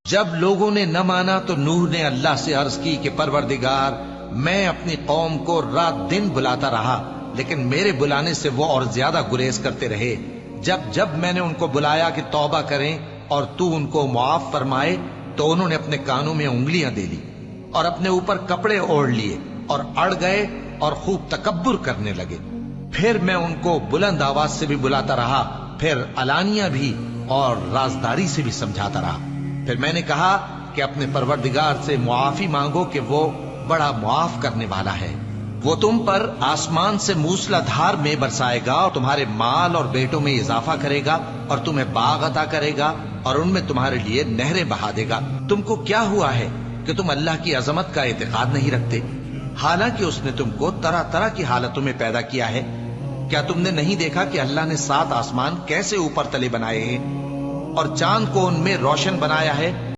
جب لوگوں نے نہ مانا تو نوح نے اللہ سے عرض کی کہ پروردگار، میں اپنی قوم کو رات دن بلاتا رہا، لیکن میرے بلانے سے وہ اور زیادہ گریز کرتے رہے۔ جب میں نے ان کو بلایا کہ توبہ کریں اور تو ان کو معاف فرمائے، تو انہوں نے اپنے کانوں میں انگلیاں دے لی اور اپنے اوپر کپڑے اوڑھ لیے اور اڑ گئے اور خوب تکبر کرنے لگے۔ پھر میں ان کو بلند آواز سے بھی بلاتا رہا، پھر علانیہ بھی اور رازداری سے بھی سمجھاتا رہا۔ پھر میں نے کہا کہ اپنے پروردگار سے معافی مانگو کہ وہ بڑا معاف کرنے والا ہے۔ وہ تم پر آسمان سے موسلا دھار میں برسائے گا اور تمہارے مال اور بیٹوں میں اضافہ کرے گا اور تمہیں باغ عطا کرے گا اور ان میں تمہارے لیے نہریں بہا دے گا۔ تم کو کیا ہوا ہے کہ تم اللہ کی عظمت کا اعتقاد نہیں رکھتے، حالانکہ اس نے تم کو طرح طرح کی حالتوں میں پیدا کیا ہے؟ کیا تم نے نہیں دیکھا کہ اللہ نے 7 آسمان کیسے اوپر تلے بنائے ہیں اور چاند کو ان میں روشن بنایا ہے؟